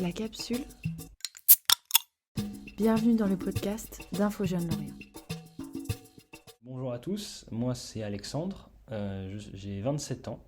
La capsule. Bienvenue dans le podcast d'Info Jeunes Lorient. Bonjour à tous, moi c'est Alexandre, j'ai 27 ans,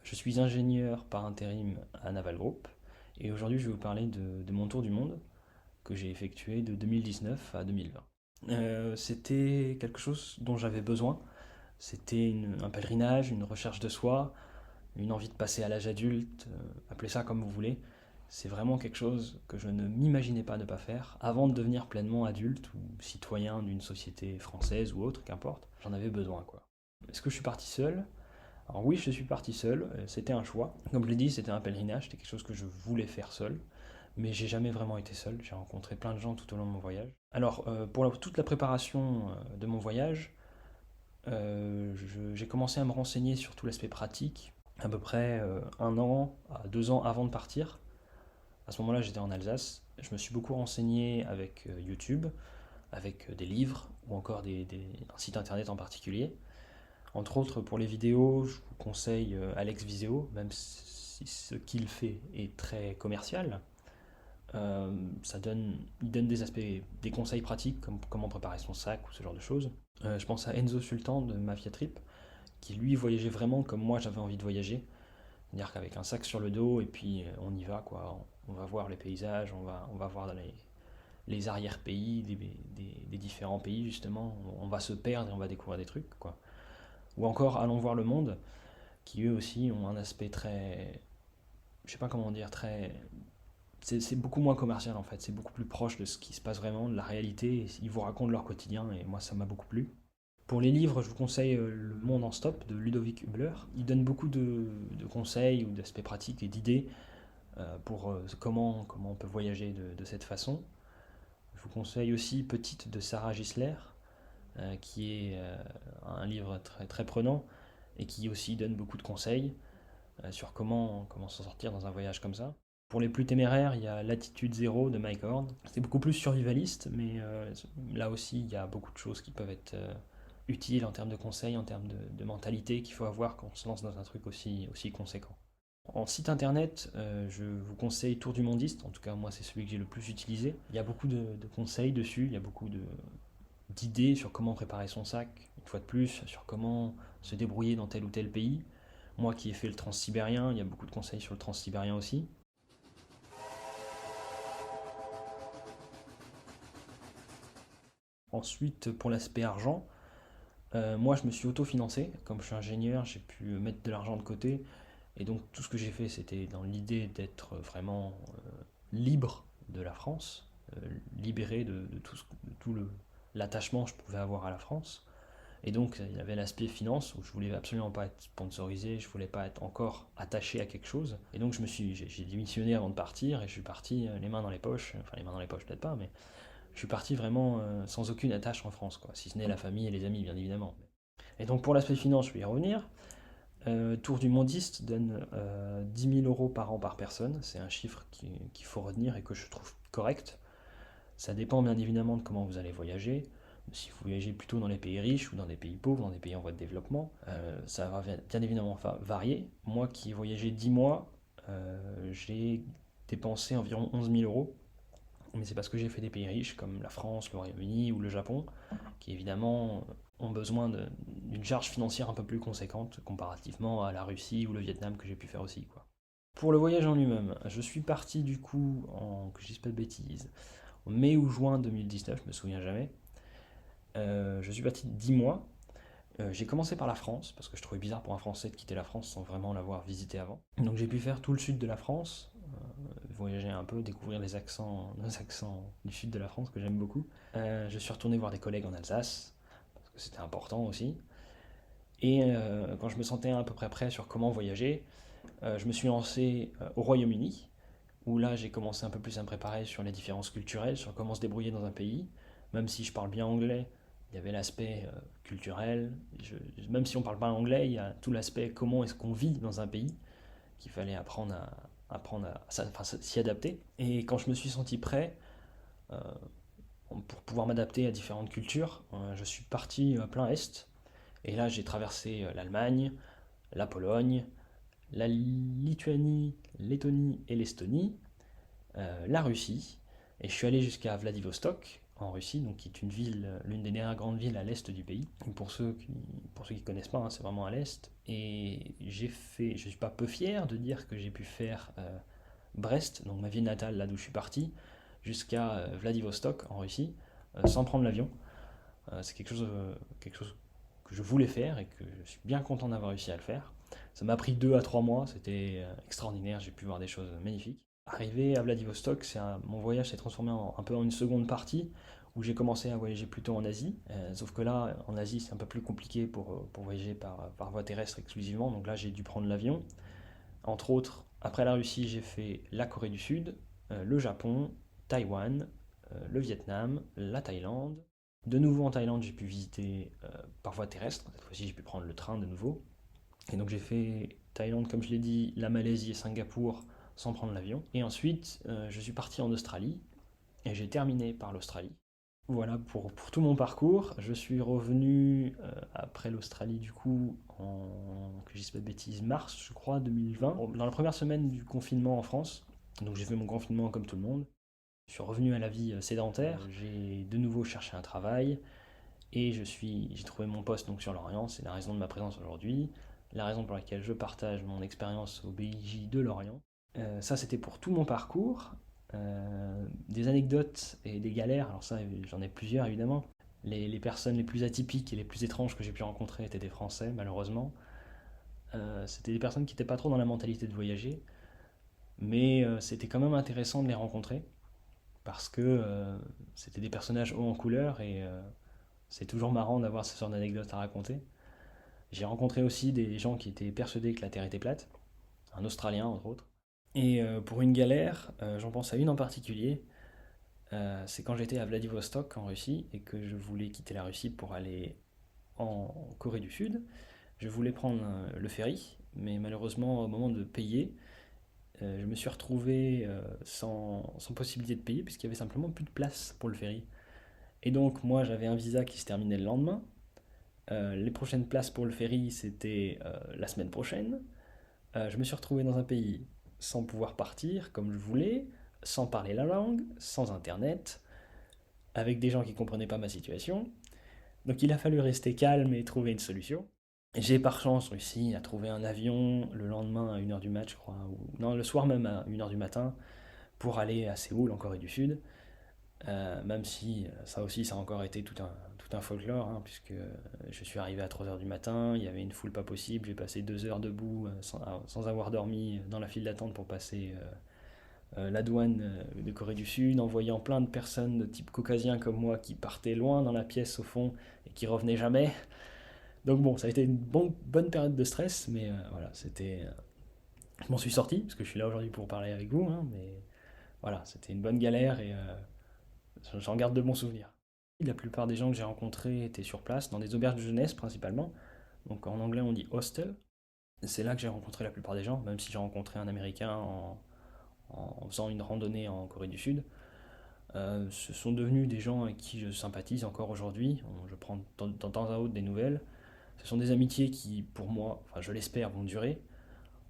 je suis ingénieur par intérim à Naval Group et aujourd'hui je vais vous parler de mon tour du monde que j'ai effectué de 2019 à 2020. C'était quelque chose dont j'avais besoin, c'était un pèlerinage, une recherche de soi, une envie de passer à l'âge adulte, appelez ça comme vous voulez. C'est vraiment quelque chose que je ne m'imaginais pas ne pas faire avant de devenir pleinement adulte ou citoyen d'une société française ou autre, qu'importe. J'en avais besoin, quoi. Est-ce que je suis parti seul? Alors oui, je suis parti seul, c'était un choix. Comme je l'ai dit, c'était un pèlerinage, c'était quelque chose que je voulais faire seul. Mais j'ai jamais vraiment été seul, j'ai rencontré plein de gens tout au long de mon voyage. Alors, toute la préparation de mon voyage, j'ai commencé à me renseigner sur tout l'aspect pratique, à peu près 1 an à 2 ans avant de partir. À ce moment-là, j'étais en Alsace. Je me suis beaucoup renseigné avec YouTube, avec des livres ou encore un site internet en particulier. Entre autres, pour les vidéos, je vous conseille Alex Viseo, même si ce qu'il fait est très commercial. Il donne des conseils pratiques comme comment préparer son sac ou ce genre de choses. Je pense à Enzo Sultan de Mafia Trip, qui lui voyageait vraiment comme moi j'avais envie de voyager. C'est-à-dire qu'avec un sac sur le dos et puis on y va quoi. On va voir les paysages, on va voir dans les arrière-pays des différents pays justement. On va se perdre et on va découvrir des trucs quoi. Ou encore Allons voir le monde, qui eux aussi ont un aspect très, je sais pas comment dire, très, c'est beaucoup moins commercial en fait. C'est beaucoup plus proche de ce qui se passe vraiment, de la réalité. Ils vous racontent leur quotidien et moi ça m'a beaucoup plu. Pour les livres, je vous conseille Le Monde en Stop de Ludovic Hubler. Il donne beaucoup de conseils ou d'aspects pratiques et d'idées pour comment on peut voyager de cette façon. Je vous conseille aussi Petite de Sarah Gisler, qui est un livre très, très prenant et qui aussi donne beaucoup de conseils sur comment s'en sortir dans un voyage comme ça. Pour les plus téméraires, il y a Latitude Zéro de Mike Horn. C'est beaucoup plus survivaliste, mais là aussi, il y a beaucoup de choses qui peuvent être utiles en termes de conseils, en termes de mentalité qu'il faut avoir quand on se lance dans un truc aussi conséquent. En site internet, je vous conseille Tour du Mondiste, en tout cas moi c'est celui que j'ai le plus utilisé. Il y a beaucoup de conseils dessus, il y a beaucoup d'idées sur comment préparer son sac, une fois de plus, sur comment se débrouiller dans tel ou tel pays. Moi qui ai fait le transsibérien, il y a beaucoup de conseils sur le transsibérien aussi. Ensuite, pour l'aspect argent, moi je me suis autofinancé. Comme je suis ingénieur, j'ai pu mettre de l'argent de côté. Et donc tout ce que j'ai fait, c'était dans l'idée d'être vraiment libre de la France, libéré de tout l'attachement que je pouvais avoir à la France. Et donc il y avait l'aspect finance où je voulais absolument pas être sponsorisé, je voulais pas être encore attaché à quelque chose. Et donc j'ai démissionné avant de partir et je suis parti les mains dans les poches, enfin les mains dans les poches peut-être pas, mais je suis parti vraiment sans aucune attache en France, quoi, si ce n'est la famille et les amis bien évidemment. Et donc pour l'aspect finance, je vais y revenir. Tour du Mondiste donne 10 000 euros par an par personne. C'est un chiffre qu'il faut retenir et que je trouve correct. Ça dépend bien évidemment de comment vous allez voyager. Si vous voyagez plutôt dans les pays riches ou dans des pays pauvres, dans des pays en voie de développement, ça va bien évidemment varier. Moi qui ai voyagé 10 mois, j'ai dépensé environ 11 000 euros. Mais c'est parce que j'ai fait des pays riches comme la France, le Royaume-Uni ou le Japon, qui évidemment ont besoin d'une charge financière un peu plus conséquente comparativement à la Russie ou le Vietnam que j'ai pu faire aussi, quoi. Pour le voyage en lui-même, je suis parti du coup, que je dise pas de bêtises, en mai ou juin 2019, je me souviens jamais. Je suis parti 10 mois. J'ai commencé par la France, parce que je trouvais bizarre pour un Français de quitter la France sans vraiment l'avoir visité avant. Donc j'ai pu faire tout le sud de la France, voyager un peu, découvrir nos accents du sud de la France que j'aime beaucoup. Je suis retourné voir des collègues en Alsace, parce que c'était important aussi. Et quand je me sentais à peu près prêt sur comment voyager, je me suis lancé au Royaume-Uni, où là j'ai commencé un peu plus à me préparer sur les différences culturelles, sur comment se débrouiller dans un pays. Même si je parle bien anglais, il y avait l'aspect culturel. Même si on ne parle pas anglais, il y a tout l'aspect comment est-ce qu'on vit dans un pays qu'il fallait apprendre à s'y adapter. Et quand je me suis senti prêt pour pouvoir m'adapter à différentes cultures, je suis parti plein Est. Et là, j'ai traversé l'Allemagne, la Pologne, la Lituanie, Lettonie et l'Estonie. la Russie, et je suis allé jusqu'à Vladivostok, en Russie, donc qui est une ville, l'une des dernières grandes villes à l'est du pays. Pour ceux qui connaissent pas, hein, c'est vraiment à l'est. Et je suis pas peu fier de dire que j'ai pu faire Brest, donc ma ville natale, là d'où je suis parti, jusqu'à Vladivostok, en Russie, sans prendre l'avion. C'est quelque chose que je voulais faire et que je suis bien content d'avoir réussi à le faire. Ça m'a pris 2 à 3 mois, c'était extraordinaire, j'ai pu voir des choses magnifiques. Arrivé à Vladivostok, mon voyage s'est transformé un peu en une seconde partie où j'ai commencé à voyager plutôt en Asie. Sauf que là, en Asie, c'est un peu plus compliqué pour voyager par voie terrestre exclusivement. Donc là, j'ai dû prendre l'avion. Entre autres, après la Russie, j'ai fait la Corée du Sud, le Japon, Taïwan, le Vietnam, la Thaïlande. De nouveau en Thaïlande, j'ai pu visiter par voie terrestre. Cette fois-ci, j'ai pu prendre le train de nouveau. Et donc j'ai fait Thaïlande, comme je l'ai dit, la Malaisie et Singapour sans prendre l'avion. Et ensuite, je suis parti en Australie et j'ai terminé par l'Australie. Voilà pour tout mon parcours. Je suis revenu après l'Australie du coup que je dise pas de bêtises, mars je crois 2020, dans la première semaine du confinement en France. Donc j'ai fait mon confinement comme tout le monde. Je suis revenu à la vie sédentaire. J'ai de nouveau cherché un travail et j'ai trouvé mon poste donc sur Lorient. C'est la raison de ma présence aujourd'hui, la raison pour laquelle je partage mon expérience au BIJ de Lorient. Ça, c'était pour tout mon parcours. Des anecdotes et des galères, alors ça, j'en ai plusieurs évidemment. Les personnes les plus atypiques et les plus étranges que j'ai pu rencontrer étaient des Français, malheureusement. C'était des personnes qui n'étaient pas trop dans la mentalité de voyager, mais c'était quand même intéressant de les rencontrer parce que c'était des personnages hauts en couleur et c'est toujours marrant d'avoir ce genre d'anecdotes à raconter. J'ai rencontré aussi des gens qui étaient persuadés que la Terre était plate, un Australien entre autres. Et pour une galère, j'en pense à une en particulier. C'est quand j'étais à Vladivostok en Russie et que je voulais quitter la Russie pour aller en Corée du Sud. Je voulais prendre le ferry, mais malheureusement au moment de payer, je me suis retrouvé sans possibilité de payer puisqu'il y avait simplement plus de place pour le ferry. Et donc moi j'avais un visa qui se terminait le lendemain. Les prochaines places pour le ferry c'était la semaine prochaine. Je me suis retrouvé dans un pays sans pouvoir partir comme je voulais, sans parler la langue, sans internet, avec des gens qui ne comprenaient pas ma situation. Donc il a fallu rester calme et trouver une solution. J'ai par chance réussi à trouver un avion le lendemain à 1h du mat, je crois, ou non, le soir même à 1h du matin, pour aller à Séoul, en Corée du Sud. Même si ça aussi, ça a encore été tout un folklore, hein, puisque je suis arrivé à 3h du matin, il y avait une foule pas possible, j'ai passé 2 heures debout sans avoir dormi dans la file d'attente pour passer la douane de Corée du Sud, en voyant plein de personnes de type caucasien comme moi qui partaient loin dans la pièce au fond et qui revenaient jamais. Donc bon, ça a été une bonne période de stress, mais voilà, je m'en suis sorti, parce que je suis là aujourd'hui pour parler avec vous, hein, mais voilà, c'était une bonne galère et j'en garde de bons souvenirs. La plupart des gens que j'ai rencontrés étaient sur place, dans des auberges de jeunesse principalement. Donc en anglais on dit hostel. C'est là que j'ai rencontré la plupart des gens, même si j'ai rencontré un Américain en faisant une randonnée en Corée du Sud. Ce sont devenus des gens avec qui je sympathise encore aujourd'hui. Je prends de temps à autre des nouvelles. Ce sont des amitiés qui, pour moi, enfin je l'espère, vont durer.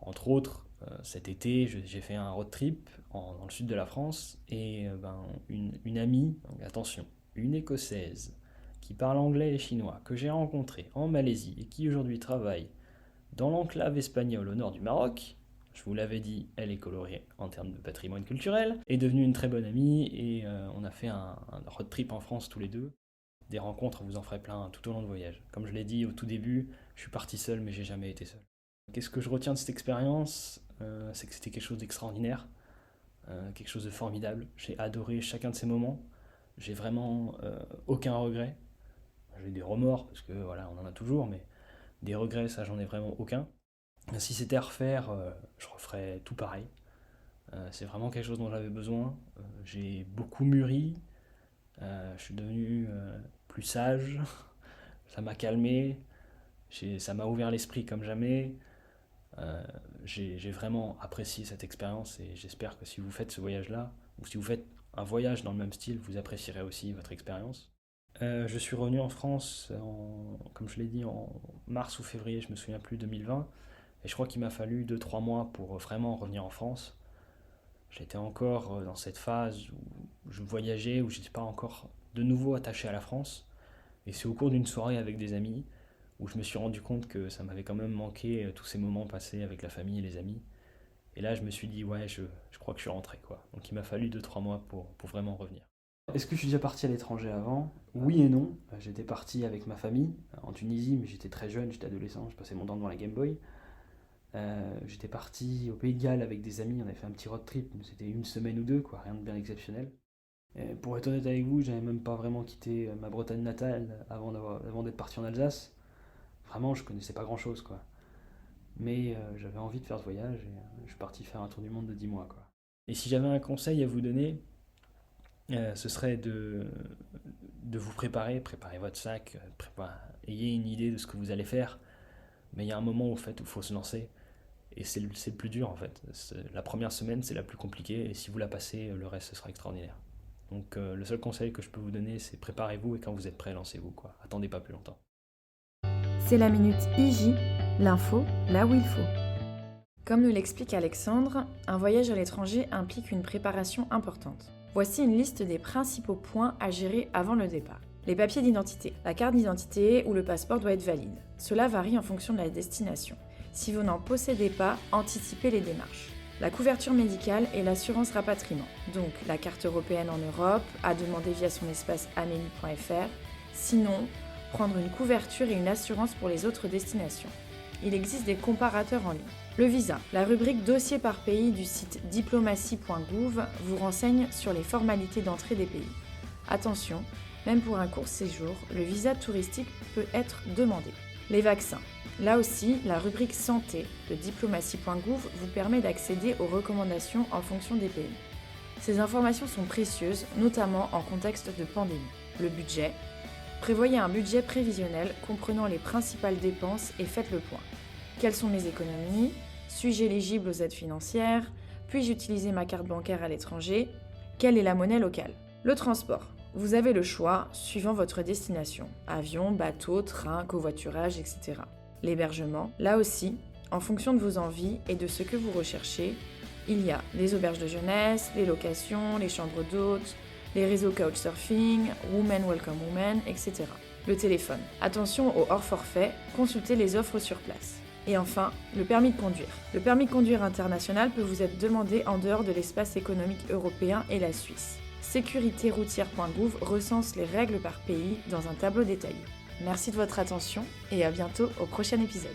Entre autres, cet été, j'ai fait un road trip dans le sud de la France et une amie, donc attention, une Écossaise qui parle anglais et chinois que j'ai rencontrée en Malaisie et qui aujourd'hui travaille dans l'enclave espagnole au nord du Maroc. Je vous l'avais dit, elle est colorée en termes de patrimoine culturel, est devenue une très bonne amie et on a fait un road trip en France tous les deux. Des rencontres, vous en ferez plein tout au long du voyage. Comme je l'ai dit au tout début, je suis parti seul mais j'ai jamais été seul. Qu'est-ce que je retiens de cette expérience? C'est que c'était quelque chose d'extraordinaire, quelque chose de formidable. J'ai adoré chacun de ces moments. J'ai vraiment aucun regret. J'ai des remords parce que voilà, on en a toujours, mais des regrets, ça j'en ai vraiment aucun. Si c'était à refaire, je referais tout pareil. C'est vraiment quelque chose dont j'avais besoin. J'ai beaucoup mûri, je suis devenu plus sage, ça m'a calmé, ça m'a ouvert l'esprit comme jamais. J'ai vraiment apprécié cette expérience et j'espère que si vous faites ce voyage-là, ou si vous faites un voyage dans le même style, vous apprécierez aussi votre expérience. Je suis revenu en France, comme je l'ai dit, en mars ou février, je me souviens plus, 2020. Et je crois qu'il m'a fallu 2 3 mois pour vraiment revenir en France. J'étais encore dans cette phase où je voyageais, où je n'étais pas encore de nouveau attaché à la France. Et c'est au cours d'une soirée avec des amis où je me suis rendu compte que ça m'avait quand même manqué tous ces moments passés avec la famille et les amis. Et là, je me suis dit, ouais, je crois que je suis rentré, quoi. Donc il m'a fallu 2-3 mois pour vraiment revenir. Est-ce que je suis déjà parti à l'étranger avant? Oui et non. J'étais parti avec ma famille en Tunisie, mais j'étais très jeune, j'étais adolescent, je passais mon temps devant la Game Boy. J'étais parti au Pays de Galles avec des amis, on avait fait un petit road trip, mais c'était une semaine ou deux, quoi, rien de bien exceptionnel. Et pour être honnête avec vous, j'avais même pas vraiment quitté ma Bretagne natale avant d'être parti en Alsace. Vraiment, je connaissais pas grand chose, quoi. Mais j'avais envie de faire ce voyage et je suis parti faire un tour du monde de 10 mois, quoi. Et si j'avais un conseil à vous donner, ce serait de vous préparer votre sac, ayez une idée de ce que vous allez faire. Mais il y a un moment où il faut se lancer. Et c'est le plus dur en fait. La première semaine, c'est la plus compliquée. Et si vous la passez, le reste, ce sera extraordinaire. Donc le seul conseil que je peux vous donner, c'est préparez-vous et quand vous êtes prêt, lancez-vous, quoi. Attendez pas plus longtemps. C'est la Minute IJ, l'info là où il faut. Comme nous l'explique Alexandre, un voyage à l'étranger implique une préparation importante. Voici une liste des principaux points à gérer avant le départ. Les papiers d'identité. La carte d'identité ou le passeport doit être valide. Cela varie en fonction de la destination. Si vous n'en possédez pas, anticipez les démarches. La couverture médicale et l'assurance rapatriement. Donc la carte européenne en Europe, à demander via son espace amélie.fr. Sinon, prendre une couverture et une assurance pour les autres destinations. Il existe des comparateurs en ligne. Le visa. La rubrique dossier par pays du site diplomatie.gouv vous renseigne sur les formalités d'entrée des pays. Attention, même pour un court séjour, le visa touristique peut être demandé. Les vaccins. Là aussi, la rubrique santé de diplomatie.gouv vous permet d'accéder aux recommandations en fonction des pays. Ces informations sont précieuses, notamment en contexte de pandémie. Le budget. Prévoyez un budget prévisionnel comprenant les principales dépenses et faites le point. Quelles sont mes économies? Suis-je éligible aux aides financières? Puis-je utiliser ma carte bancaire à l'étranger? Quelle est la monnaie locale? Le transport. Vous avez le choix suivant votre destination. Avion, bateau, train, covoiturage, etc. L'hébergement. Là aussi, en fonction de vos envies et de ce que vous recherchez, il y a les auberges de jeunesse, les locations, les chambres d'hôtes, les réseaux couchsurfing, Women Welcome Women, etc. Le téléphone. Attention au hors forfait, consultez les offres sur place. Et enfin, le permis de conduire. Le permis de conduire international peut vous être demandé en dehors de l'espace économique européen et la Suisse. Sécuritéroutière.gouv recense les règles par pays dans un tableau détaillé. Merci de votre attention et à bientôt au prochain épisode.